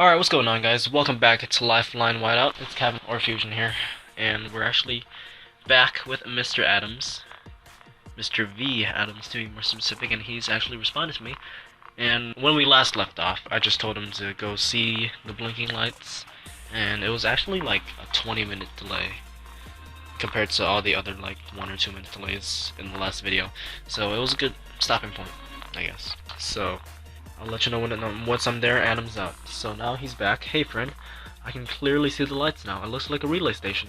Alright, what's going on, guys? Welcome back to Lifeline Whiteout. It's Kevin or Fusion here, and we're actually back with Mr. Adams. Mr. V. Adams, to be more specific, and he's actually responded to me. And when we last left off, I just told him to go see the blinking lights, and it was actually like a 20-minute delay compared to all the other like 1 or 2 minute delays in the last video. So it was a good stopping point, I guess. So I'll let you know when once I'm there. Adam's out. So now he's back. Hey friend, I can clearly see the lights now. It looks like a relay station.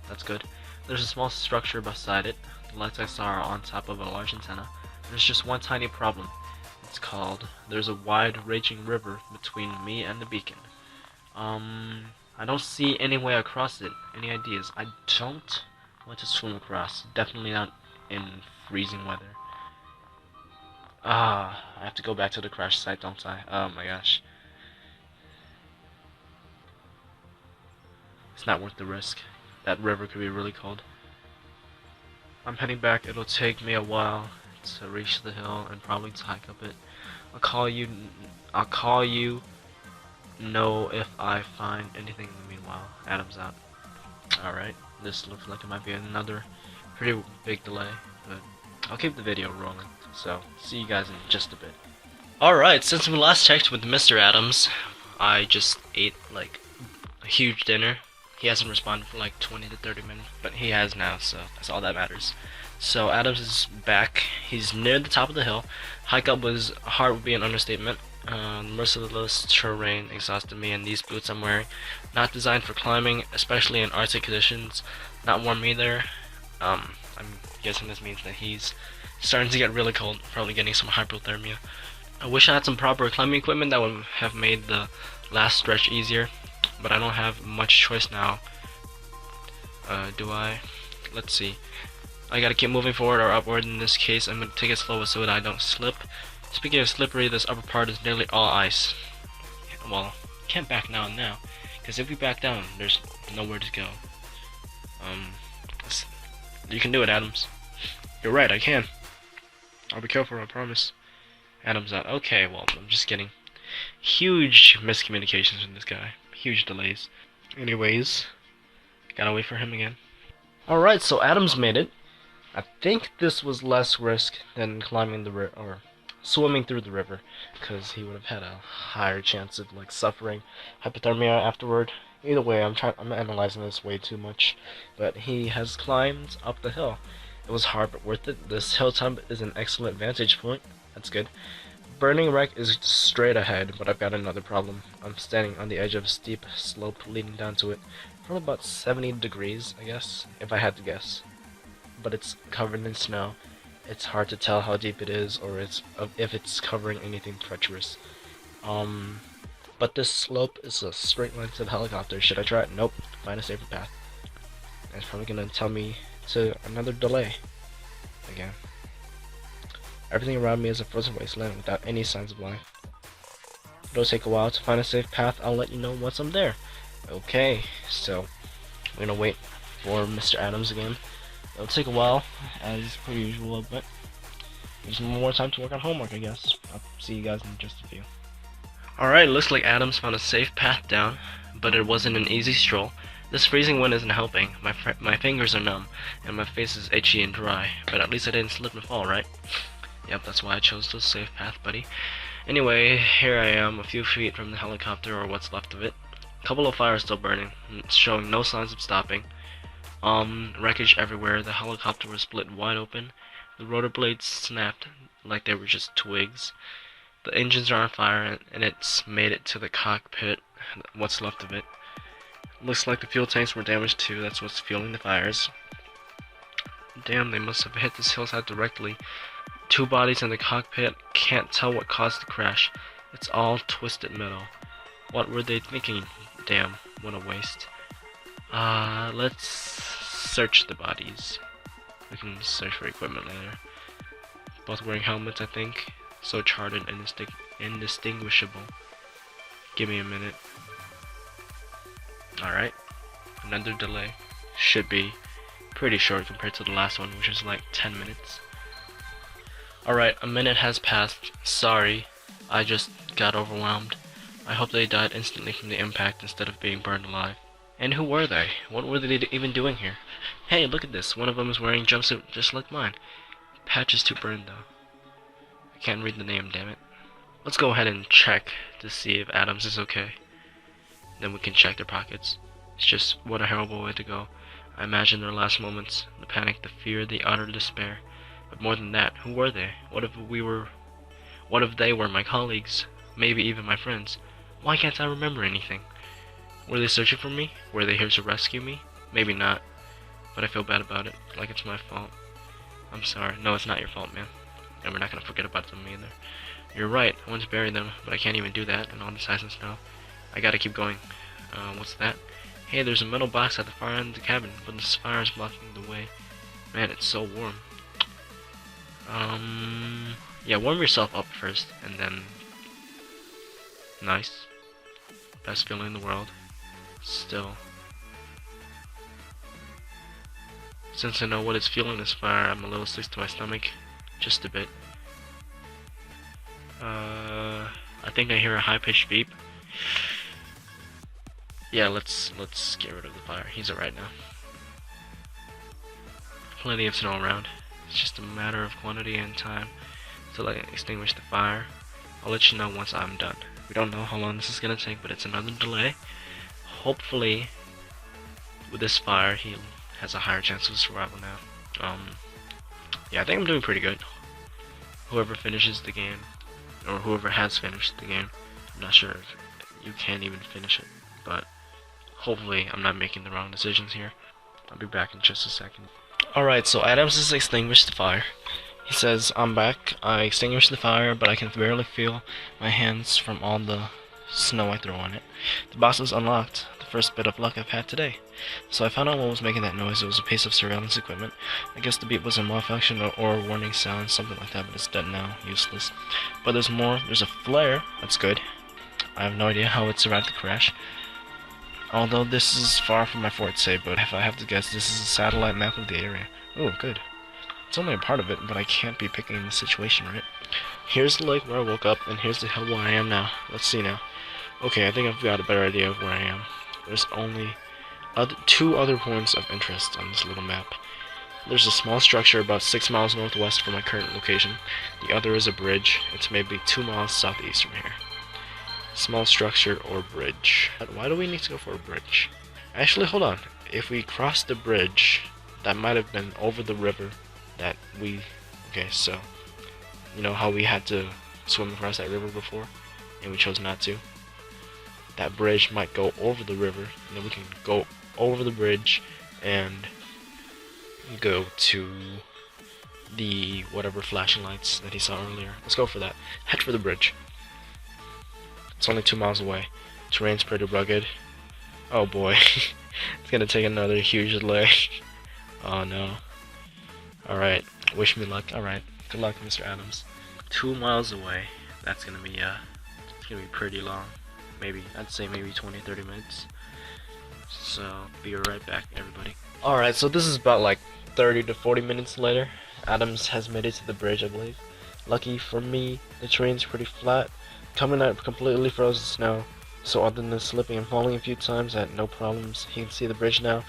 That's good. There's a small structure beside it. The lights I saw are on top of a large antenna. There's just one tiny problem. It's called there's a wide raging river between me and the beacon. I don't see any way across it. Any ideas? I don't want to swim across. Definitely not in freezing weather. I have to go back to the crash site, don't I? Oh my gosh. It's not worth the risk. That river could be really cold. I'm heading back. It'll take me a while to reach the hill and probably to hike up it. I'll call you know if I find anything in the meanwhile. Adam's out. Alright, this looks like it might be another pretty big delay, but I'll keep the video rolling. So, see you guys in just a bit. Alright, since we last checked with Mr. Adams, I just ate like a huge dinner. He hasn't responded for like 20 to 30 minutes, but he has now, so that's all that matters. So Adams is back. He's near the top of the hill. Hike up was hard would be an understatement. Merciless terrain exhausted me, and these boots I'm wearing, not designed for climbing, especially in Arctic conditions. Not warm either. I'm guessing this means that he's starting to get really cold, probably getting some hypothermia. I wish I had some proper climbing equipment that would have made the last stretch easier, but I don't have much choice now. Do I? Let's see. I gotta keep moving forward or upward. In this case, I'm gonna take it slow so that I don't slip. Speaking of slippery, this upper part is nearly all ice. Well, can't back now, because if we back down, there's nowhere to go. You can do it, Adams. You're right, I can. I'll be careful, I promise. Adam's out. Okay, well, I'm just getting huge miscommunications with this guy. Huge delays. Anyways, gotta wait for him again. Alright, so Adams made it. I think this was less risk than climbing the river, or swimming through the river, because he would have had a higher chance of like suffering hypothermia afterward. Either way, I'm analyzing this way too much, but he has climbed up the hill. It was hard but worth it. This hilltop is an excellent vantage point. That's good. Burning Wreck is straight ahead, but I've got another problem. I'm standing on the edge of a steep slope leading down to it, from about 70 degrees, I guess, if I had to guess. But it's covered in snow. It's hard to tell how deep it is, or if it's covering anything treacherous. But this slope is a straight line to the helicopter. Should I try it? Nope. Find a safer path. It's probably gonna tell me to another delay. Again. Everything around me is a frozen wasteland without any signs of life. It'll take a while to find a safe path. I'll let you know once I'm there. Okay, so I'm gonna wait for Mr. Adams again. It'll take a while, as per usual, but there's more time to work on homework, I guess. I'll see you guys in just a few. Alright, looks like Adams found a safe path down, but it wasn't an easy stroll. This freezing wind isn't helping. My fingers are numb, and my face is itchy and dry, but at least I didn't slip and fall, right? Yep, that's why I chose the safe path, buddy. Anyway, here I am, a few feet from the helicopter, or what's left of it. A couple of fires still burning, showing no signs of stopping. Wreckage everywhere. The helicopter was split wide open. The rotor blades snapped like they were just twigs. The engines are on fire, and it's made it to the cockpit, what's left of it. Looks like the fuel tanks were damaged too. That's what's fueling the fires. Damn, they must have hit this hillside directly. Two bodies in the cockpit. Can't tell what caused the crash. It's all twisted metal. What were they thinking? Damn, what a waste. Let's search the bodies. We can search for equipment later. Both wearing helmets, I think. So charred and indistinguishable. Give me a minute. Alright. Another delay. Should be pretty short compared to the last one, which was like 10 minutes. Alright, a minute has passed. Sorry, I just got overwhelmed. I hope they died instantly from the impact instead of being burned alive. And who were they? What were they even doing here? Hey, look at this. One of them is wearing a jumpsuit just like mine. Patch is too burned though. I can't read the name, damn it. Let's go ahead and check to see if Adams is okay. Then we can check their pockets. It's just, what a horrible way to go. I imagine their last moments, the panic, the fear, the utter despair. But more than that, who were they? What if they were my colleagues? Maybe even my friends? Why can't I remember anything? Were they searching for me? Were they here to rescue me? Maybe not. But I feel bad about it, like it's my fault. I'm sorry. No, it's not your fault, man. And we're not gonna forget about them either. You're right, I want to bury them, but I can't even do that in all this ice and snow. I gotta keep going. What's that? Hey, there's a metal box at the far end of the cabin, but this fire is blocking the way. Man, it's so warm. Yeah, warm yourself up first, and then... Nice. Best feeling in the world. Still. Since I know what it's feeling this fire, I'm a little sick to my stomach. Just a bit. I think I hear a high-pitched beep. Yeah, let's get rid of the fire. He's alright now. Plenty of snow around. It's just a matter of quantity and time till I extinguish the fire. I'll let you know once I'm done. We don't know how long this is gonna take, but it's another delay. Hopefully, with this fire, he has a higher chance of survival now. Yeah, I think I'm doing pretty good. Whoever finishes the game, or whoever has finished the game, I'm not sure if you can even finish it, but hopefully I'm not making the wrong decisions here. I'll be back in just a second. Alright, so Adams has extinguished the fire. He says, I'm back. I extinguished the fire, but I can barely feel my hands from all the snow I throw on it. The box is unlocked. The first bit of luck I've had today. So I found out what was making that noise. It was a piece of surveillance equipment. I guess the beep was a malfunction or warning sound, something like that, but it's dead now. Useless. But there's more. There's a flare. That's good. I have no idea how it survived the crash. Although this is far from my forte, but if I have to guess, this is a satellite map of the area. Oh, good. It's only a part of it, but I can't be picking the situation, right? Here's the lake where I woke up, and here's the hill where I am now. Let's see now. Okay, I think I've got a better idea of where I am. There's only two other points of interest on this little map. There's a small structure about 6 miles northwest from my current location. The other is a bridge. It's maybe 2 miles southeast from here. Small structure or bridge. Why do we need to go for a bridge? Actually, hold on. If we cross the bridge, that might have been over the river that we... Okay, so... You know how we had to swim across that river before, and we chose not to? That bridge might go over the river, and then we can go over the bridge and go to the whatever flashing lights that he saw earlier. Let's go for that. Head for the bridge. It's only 2 miles away. Terrain's pretty rugged. Oh boy. It's gonna take another huge delay. Oh no. Alright. Wish me luck. Alright. Good luck, Mr. Adams. 2 miles away. That's gonna be it's gonna be pretty long. Maybe, I'd say maybe 20-30 minutes. So, be right back, everybody. Alright, so this is about like 30 to 40 minutes later. Adams has made it to the bridge, I believe. Lucky for me, the terrain's pretty flat. Coming out completely frozen snow. So other than slipping and falling a few times, I had no problems. He can see the bridge now.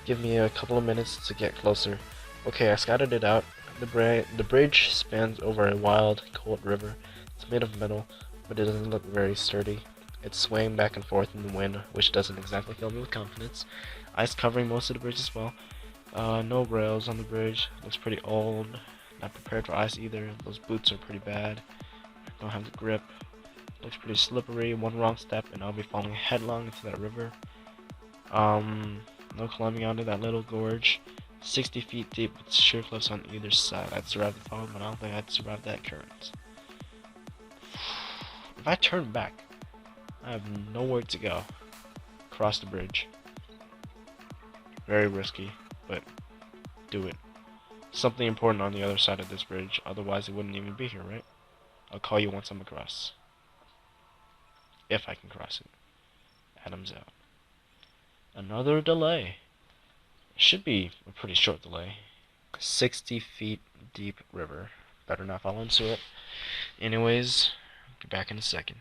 Give me a couple of minutes to get closer. Okay, I scouted it out. The bridge spans over a wild, cold river. It's made of metal, but it doesn't look very sturdy. It's swaying back and forth in the wind, which doesn't exactly fill me with confidence. Ice covering most of the bridge as well. No rails on the bridge. Looks pretty old. Not prepared for ice either. Those boots are pretty bad. Don't have the grip. Looks pretty slippery. One wrong step and I'll be falling headlong into that river. No climbing out of that little gorge. 60 feet deep with sheer cliffs on either side. I'd survive the fall, but I don't think I'd survive that current. If I turn back, I have nowhere to go. Cross the bridge. Very risky, but do it. Something important on the other side of this bridge, otherwise it wouldn't even be here, right? I'll call you once I'm across. If I can cross it. Adams out. Another delay. Should be a pretty short delay. 60 feet deep river. Better not fall into it. Anyways, be back in a second.